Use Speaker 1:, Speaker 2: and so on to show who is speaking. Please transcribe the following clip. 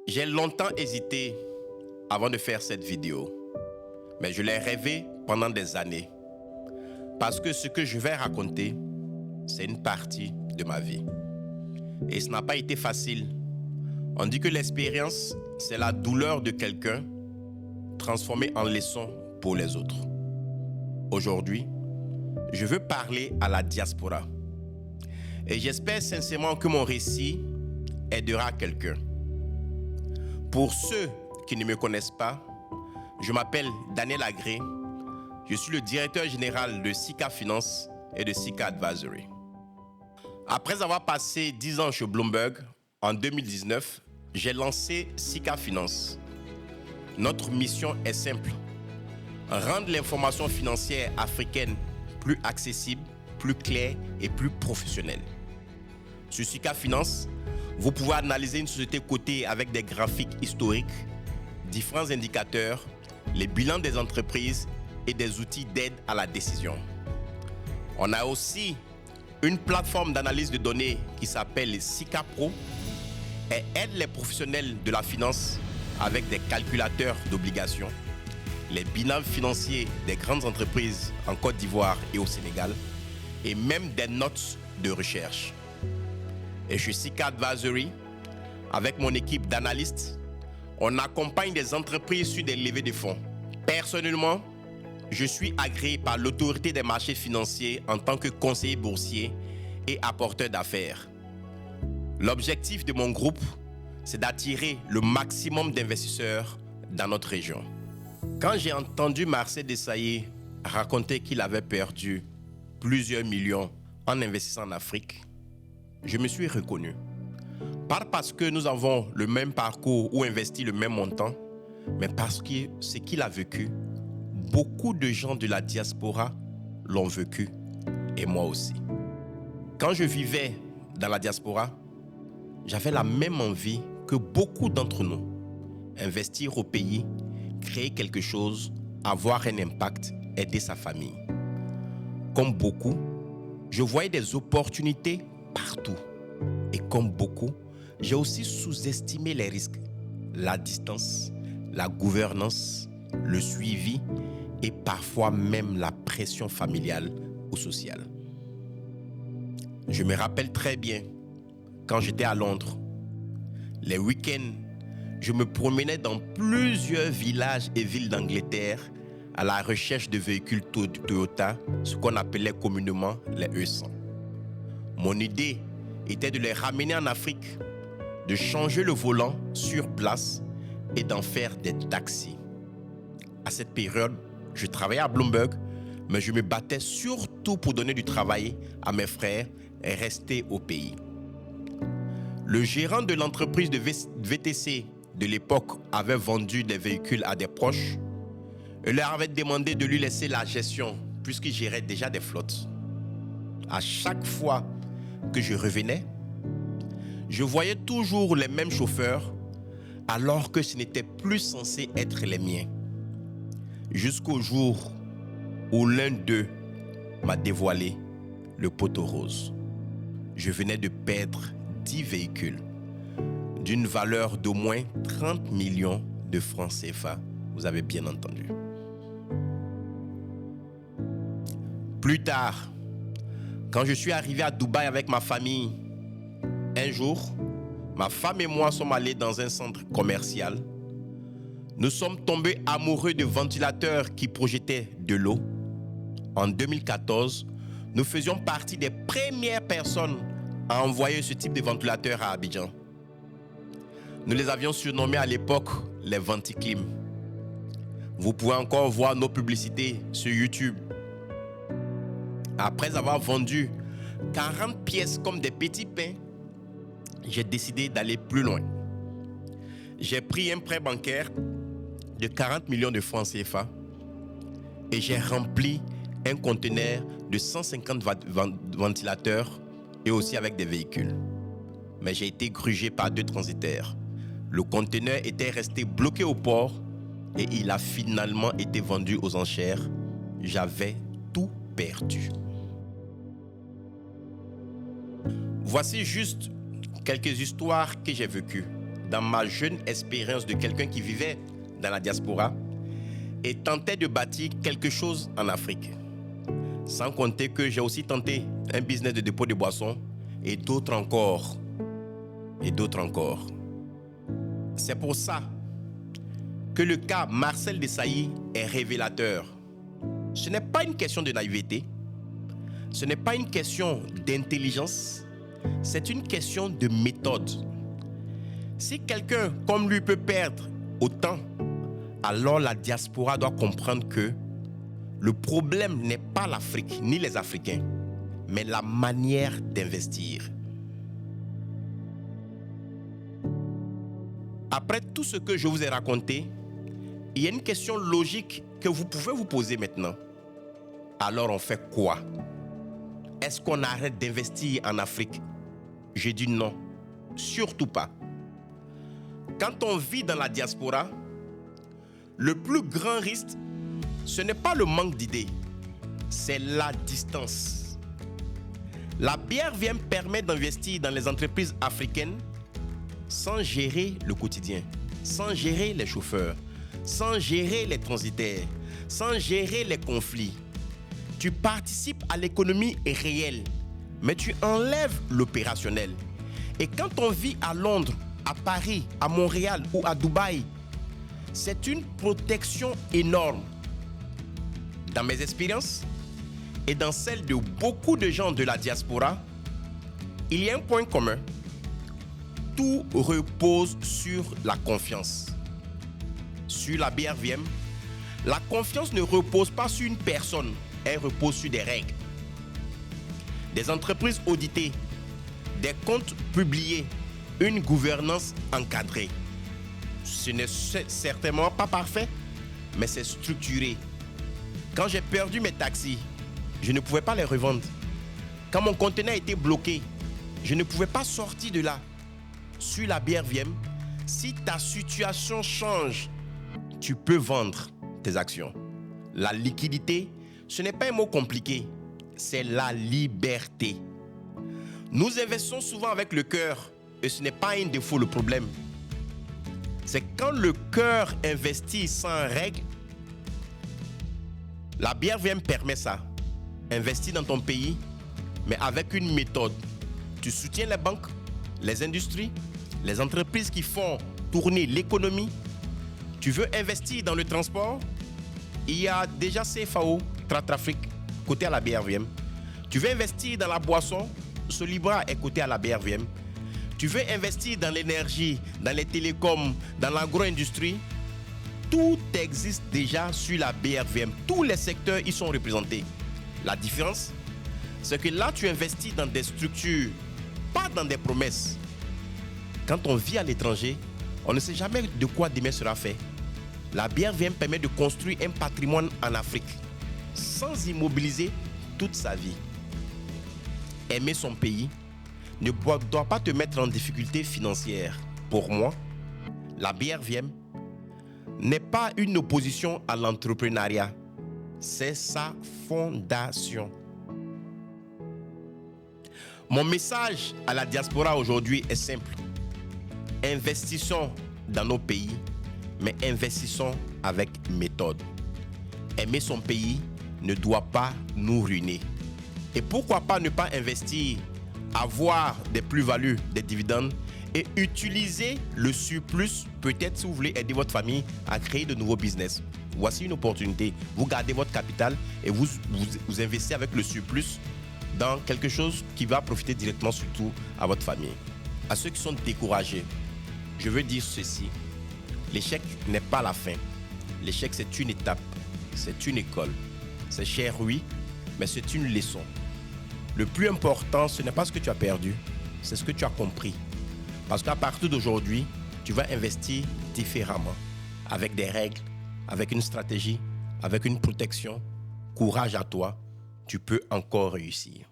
Speaker 1: J'ai longtemps hésité avant de faire cette vidéo, mais je l'ai rêvé pendant des années. Parce que ce que je vais raconter, c'est une partie de ma vie. Et ce n'a pas été facile. On dit que l'expérience, c'est la douleur de quelqu'un transformée en leçon pour les autres. Aujourd'hui, je veux parler à la diaspora. Et j'espère sincèrement que mon récit aidera quelqu'un. Pour ceux qui ne me connaissent pas, je m'appelle Daniel Agré. Je suis le directeur général de Sika Finance et de Sika Advisory. Après avoir passé 10 ans chez Bloomberg, en 2019, j'ai lancé Sika Finance. Notre mission est simple: rendre l'information financière africaine plus accessible, plus claire et plus professionnelle. Sur Sika Finance, vous pouvez analyser une société cotée avec des graphiques historiques, différents indicateurs, les bilans des entreprises et des outils d'aide à la décision. On a aussi une plateforme d'analyse de données qui s'appelle Sika Pro et aide les professionnels de la finance avec des calculateurs d'obligations, les bilans financiers des grandes entreprises en Côte d'Ivoire et au Sénégal, et même des notes de recherche. Et chez Sika Advisory, avec mon équipe d'analystes, on accompagne des entreprises sur des levées de fonds. Personnellement, je suis agréé par l'autorité des marchés financiers en tant que conseiller boursier et apporteur d'affaires. L'objectif de mon groupe, c'est d'attirer le maximum d'investisseurs dans notre région. Quand j'ai entendu Marcel Desailly raconter qu'il avait perdu plusieurs millions en investissant en Afrique, je me suis reconnu. Pas parce que nous avons le même parcours ou investi le même montant, mais parce que ce qu'il a vécu, beaucoup de gens de la diaspora l'ont vécu, et moi aussi. Quand je vivais dans la diaspora, j'avais la même envie que beaucoup d'entre nous. Investir au pays, créer quelque chose, avoir un impact, aider sa famille. Comme beaucoup, je voyais des opportunités partout. Et comme beaucoup, j'ai aussi sous-estimé les risques, la distance, la gouvernance, le suivi et parfois même la pression familiale ou sociale. Je me rappelle très bien quand j'étais à Londres. Les week-ends, je me promenais dans plusieurs villages et villes d'Angleterre à la recherche de véhicules Toyota, ce qu'on appelait communément les E100. Mon idée était de les ramener en Afrique, de changer le volant sur place et d'en faire des taxis. À cette période, je travaillais à Bloomberg, mais je me battais surtout pour donner du travail à mes frères et rester au pays. Le gérant de l'entreprise de VTC de l'époque avait vendu des véhicules à des proches et leur avait demandé de lui laisser la gestion puisqu'il gérait déjà des flottes. À chaque fois que je revenais, je voyais toujours les mêmes chauffeurs alors que ce n'était plus censé être les miens. Jusqu'au jour où l'un d'eux m'a dévoilé le poteau rose. Je venais de perdre 10 véhicules d'une valeur d'au moins 30 millions de francs CFA. Vous avez bien entendu. Plus tard, quand je suis arrivé à Dubaï avec ma famille, un jour, ma femme et moi sommes allés dans un centre commercial. Nous sommes tombés amoureux de ventilateurs qui projetaient de l'eau. En 2014, nous faisions partie des premières personnes à envoyer ce type de ventilateur à Abidjan. Nous les avions surnommés à l'époque les Venticlim. Vous pouvez encore voir nos publicités sur YouTube. Après avoir vendu 40 pièces comme des petits pains, j'ai décidé d'aller plus loin. J'ai pris un prêt bancaire de 40 millions de francs CFA et j'ai rempli un conteneur de 150 ventilateurs et aussi avec des véhicules. Mais j'ai été grugé par 2 transitaires. Le conteneur était resté bloqué au port et il a finalement été vendu aux enchères. J'avais tout perdu. Voici juste quelques histoires que j'ai vécues dans ma jeune expérience de quelqu'un qui vivait dans la diaspora et tentait de bâtir quelque chose en Afrique. Sans compter que j'ai aussi tenté un business de dépôt de boissons et d'autres encore. Et d'autres encore. C'est pour ça que le cas Marcel Desailly est révélateur. Ce n'est pas une question de naïveté, ce n'est pas une question d'intelligence, c'est une question de méthode. Si quelqu'un comme lui peut perdre autant, alors la diaspora doit comprendre que le problème n'est pas l'Afrique ni les Africains, mais la manière d'investir. Après tout ce que je vous ai raconté, il y a une question logique que vous pouvez vous poser maintenant. Alors on fait quoi? Est-ce qu'on arrête d'investir en Afrique? J'ai dit non, surtout pas. Quand on vit dans la diaspora, le plus grand risque, ce n'est pas le manque d'idées, c'est la distance. La BRVM permet d'investir dans les entreprises africaines sans gérer le quotidien, sans gérer les chauffeurs, sans gérer les transitaires, sans gérer les conflits. Tu participes à l'économie réelle, mais tu enlèves l'opérationnel. Et quand on vit à Londres, à Paris, à Montréal ou à Dubaï, c'est une protection énorme. Dans mes expériences et dans celles de beaucoup de gens de la diaspora, il y a un point commun. Tout repose sur la confiance. Sur la BRVM, la confiance ne repose pas sur une personne, elle repose sur des règles. Des entreprises auditées, des comptes publiés, une gouvernance encadrée. Ce n'est certainement pas parfait, mais c'est structuré. Quand j'ai perdu mes taxis, je ne pouvais pas les revendre. Quand mon conteneur était bloqué, je ne pouvais pas sortir de là. Sur la BRVM, si ta situation change, tu peux vendre tes actions. La liquidité, ce n'est pas un mot compliqué, c'est la liberté. Nous investissons souvent avec le cœur et ce n'est pas un défaut le problème. C'est quand le cœur investit sans règle. La BRVM permet ça. Investis dans ton pays, mais avec une méthode. Tu soutiens les banques, les industries, les entreprises qui font tourner l'économie. Tu veux investir dans le transport? Il y a déjà CFAO, Tratrafrique, côté à la BRVM. Tu veux investir dans la boisson? Solibra est côté à la BRVM. Tu veux investir dans l'énergie, dans les télécoms, dans l'agro-industrie? Tout existe déjà sur la BRVM. Tous les secteurs y sont représentés. La différence, c'est que là, tu investis dans des structures, pas dans des promesses. Quand on vit à l'étranger, on ne sait jamais de quoi demain sera fait. La BRVM permet de construire un patrimoine en Afrique sans immobiliser toute sa vie. Aimer son pays ne doit pas te mettre en difficulté financière. Pour moi, la BRVM n'est pas une opposition à l'entrepreneuriat. C'est sa fondation. Mon message à la diaspora aujourd'hui est simple. Investissons dans nos pays, mais investissons avec méthode. Aimer son pays ne doit pas nous ruiner. Et pourquoi pas ne pas investir, avoir des plus-values, des dividendes et utiliser le surplus, peut-être si vous voulez aider votre famille à créer de nouveaux business. Voici une opportunité. Vous gardez votre capital et vous investissez avec le surplus dans quelque chose qui va profiter directement surtout à votre famille. À ceux qui sont découragés, je veux dire ceci. L'échec n'est pas la fin. L'échec, c'est une étape, c'est une école. C'est cher, oui, mais c'est une leçon. Le plus important, ce n'est pas ce que tu as perdu, c'est ce que tu as compris. Parce qu'à partir d'aujourd'hui, tu vas investir différemment, avec des règles, avec une stratégie, avec une protection. Courage à toi, tu peux encore réussir.